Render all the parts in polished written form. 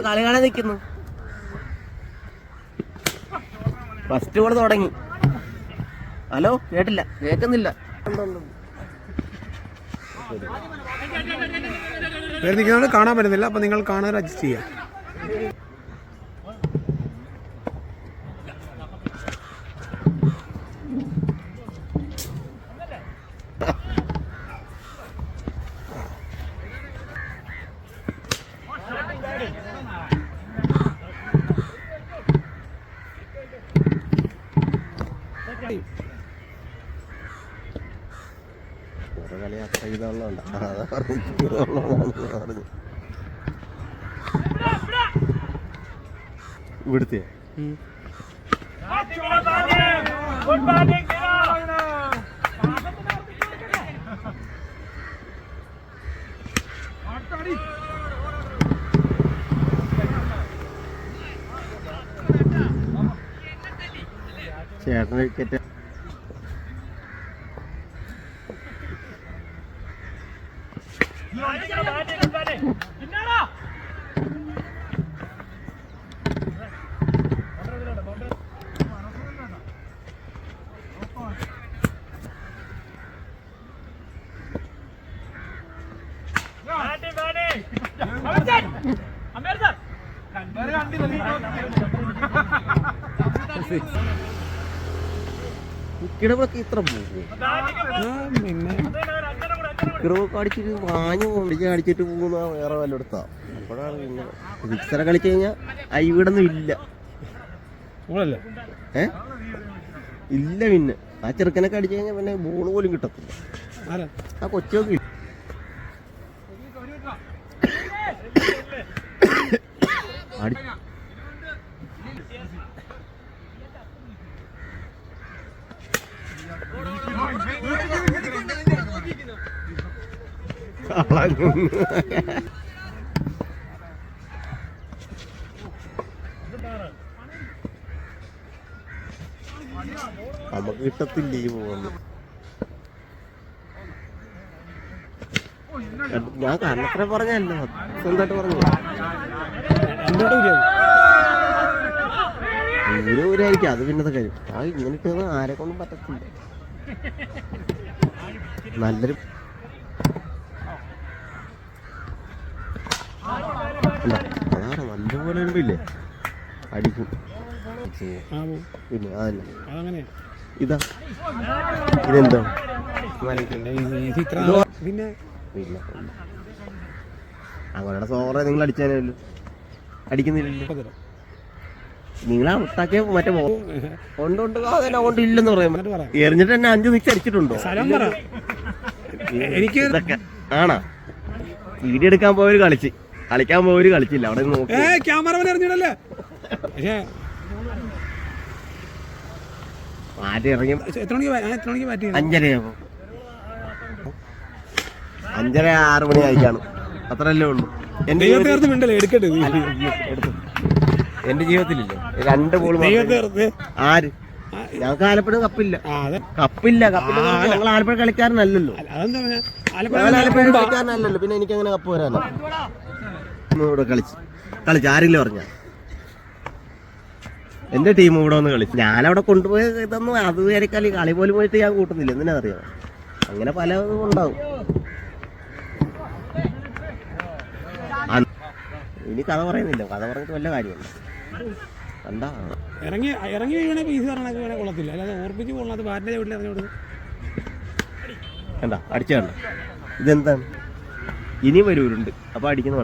കളി കാണാൻ നിൽക്കുന്നു. ഫസ്റ്റ് ബോൾ തുടങ്ങി. ഹലോ, കേട്ടില്ല, കേൾക്കുന്നില്ല. കാണാൻ പറ്റുന്നില്ല. അപ്പൊ നിങ്ങൾ കാണാൻ അഡ്ജസ്റ്റ് ചെയ്യാം. കളി അത്ര ഇതുള്ളതുണ്ട്. അതാ പറഞ്ഞു. ഇവിടുത്തെ ചേട്ടൻ വിക്കറ്റ്. കിടവൊക്കെ ഇത്ര പോകും. കിടവൊക്കെ അടിച്ചിട്ട് വാഞ്ഞു അടിച്ചിട്ട് പോകുന്ന വേറെ വല്ല എടുത്താ. അപ്പോഴാണ് പിന്നെ സിക്സറെ കളിച്ചു കഴിഞ്ഞാൽ ഇവിടൊന്നും ഇല്ല. ഇല്ല. പിന്നെ ആ ചെറുക്കനൊക്കെ അടിച്ചു കഴിഞ്ഞാൽ പിന്നെ ബോൾ പോലും കിട്ടത്തില്ല. ആ കൊച്ചൊക്കെ നമുക്ക് കിട്ടത്തില്ല ഈ പോകുന്നു. ഞാൻ കാരണത്ര പറഞ്ഞല്ലോ, സ്വന്തമായിട്ട് പറഞ്ഞു. ഊരായിരിക്കും അത്. പിന്നത്തെ കാര്യം ഇങ്ങനെ ഇട്ടത് ആരെ കൊണ്ടും പറ്റത്തില്ല. നല്ലൊരു അതാണ് നല്ലപോലെ ഉണ്ടില്ലേ അടിക്കും. പിന്നെ അതല്ല ഇതാ ഇതെന്താ പിന്നെ അവരുടെ സോറെ നിങ്ങൾ അടിച്ചാലല്ലോ. അടിക്കുന്നില്ലല്ലോ. നിങ്ങൾ ഔട്ടാക്കിയ മറ്റേ കൊണ്ടുണ്ട് അതന്നെ കൊണ്ട് ഇല്ലെന്ന് പറയാൻ എറിഞ്ഞിട്ട് തന്നെ 5 സിക്സ് അടിച്ചിട്ടുണ്ടോ? എനിക്ക് ഇതൊക്കെ ആണാ. വീഡിയോ എടുക്കാൻ പോയവര് കളിച്ച്, കളിക്കാൻ പോയവര് കളിച്ചില്ല. അവിടെ നോക്കി ആദ്യം ഇറങ്ങി 5:30 5:30 6 മണി ആയിക്കാണ്. അത്രല്ലേ ഉള്ളൂ. എന്റെ ജീവിതത്തിലില്ലേ 2 ബോൾ. ആര്? ഞങ്ങൾക്ക് ആലപ്പുഴ കപ്പില്ല. ഞങ്ങൾ ആലപ്പുഴ കളിക്കാരനല്ലല്ലോ. കളിക്കാരനല്ലല്ലോ. പിന്നെ എനിക്ക് അങ്ങനെ കപ്പ് വരാനോ? ഇവിടെ കളിച്ച് ആരെങ്കിലും പറഞ്ഞ എന്റെ ടീം ഇവിടെ വന്ന് കളിച്ചു. ഞാനവിടെ കൊണ്ടുപോയി ഇതൊന്നും അത് കളി പോലും പോയിട്ട് ഞാൻ കൂട്ടുന്നില്ല. എന്തിനാ അറിയാം. അങ്ങനെ പലതും ഉണ്ടാവും. ഇനി കഥ പറയുന്നില്ല. കഥ പറഞ്ഞിട്ട് വല്ല കാര്യമുണ്ട്. കണ്ടാ ഇറങ്ങി വീണ പീസ് പറഞ്ഞ കൊള്ളത്തില്ല. അല്ലാതെ ഓർപ്പിച്ച് കൊള്ളാത്ത ബാറ്റിന്റെ വീട്ടിൽ ഇറങ്ങി. കണ്ടാ അടിച്ച കണ്ട. ഇതെന്താണ്? ഇനി വരുണ്ട്. അപ്പൊ അടിക്കുന്ന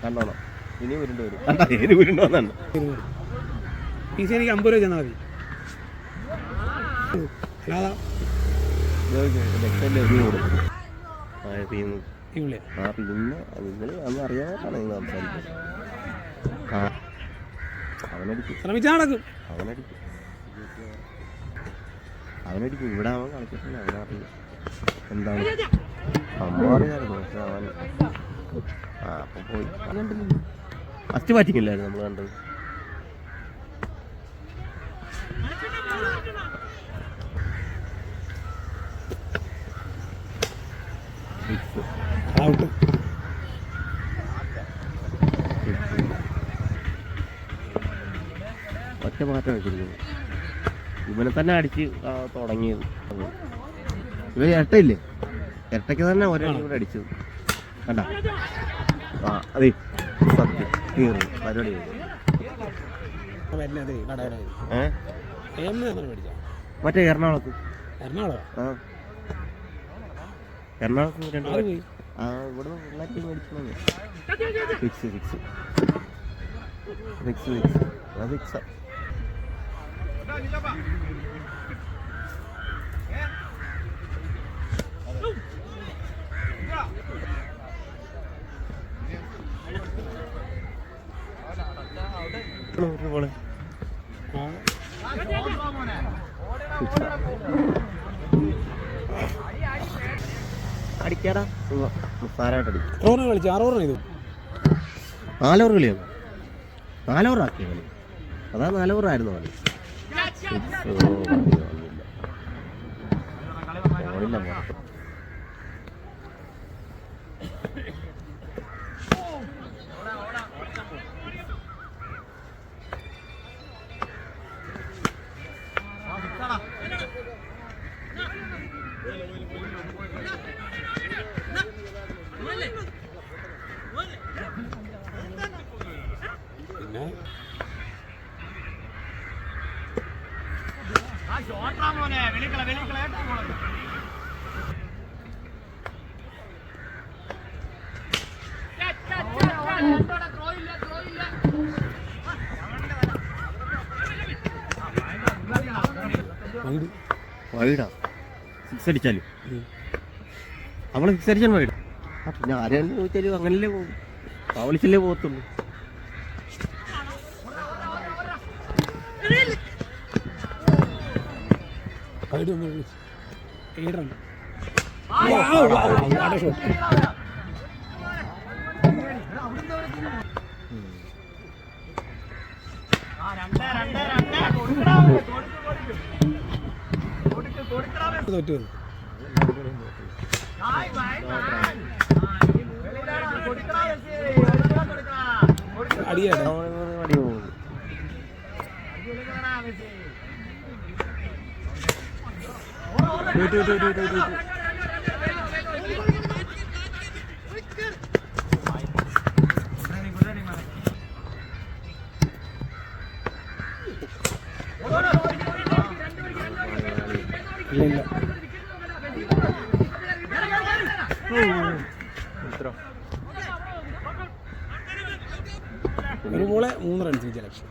കണ്ടോണോ? ഇനി ഉരുണ്ട് വരും. കണ്ടാ ഏത് ഉരുണ്ടോന്നാണ്. പീസ് എനിക്ക് 50 രൂപ ചെന്നാൽ മതി. അല്ലാതെ പിന്നെ നിങ്ങൾ അന്ന് അറിയാനായിട്ടാണ് നിങ്ങൾ സംസാരിക്കുന്നത്. അവനടിക്കും. ഇവിടെ അവൻ കളിച്ചിട്ടില്ല. അവനെ അറിയില്ല എന്താണ്. അമ്മ അറിയാമായിരുന്നു. പക്ഷെ അവൻ അപ്പം പോയി. കണ്ടില്ല. ഫസ്റ്റ് ബാറ്റിംഗ് ഇല്ലായിരുന്നു നമ്മൾ കണ്ടത്. ഒറ്റ മാറ്റം വെച്ചിരിക്കുന്നു. ഇവനെ തന്നെ അടിച്ച് തുടങ്ങിയത്. ഇവൻ ഇരട്ടയില്ലേ, ഇരട്ടയ്ക്ക് തന്നെ ഒരടി കൂടെ അടിച്ചത് കണ്ട. ആ അതെ സത്യം തീർന്നു പരിപാടി. മറ്റേ എറണാകുളത്ത് ആ എറണാകുളത്ത് ആ ഇവിടെ പിള്ളേർക്ക് മേടിച്ചത് ഫിക്സ് ഫിക്സ് ഫിക്സ് ഫിക്സ് അത് ഫിക്സാ. പോലെ അടിക്കാടാ സാരായിട്ട് അടിക്കും. 4 ഓവർ കളിയാണ്. 4 ഓവർ ആക്കിയ കളി അതാ 4 ഓവർ ആയിരുന്നു കളി. വൈഡാ സിക്സ് അടിച്ചാലും നമ്മള് സിക്സ് അടിച്ചാൽ വൈഡ്. പിന്നെ ആരെയാണെന്ന് ചോദിച്ചാലും അങ്ങനല്ലേ പോകും, പവളിച്ചല്ലേ പോകത്തുള്ളൂ. ഒരു ബോളെ 3 റൺസ് വിജയ ലക്ഷ്യം.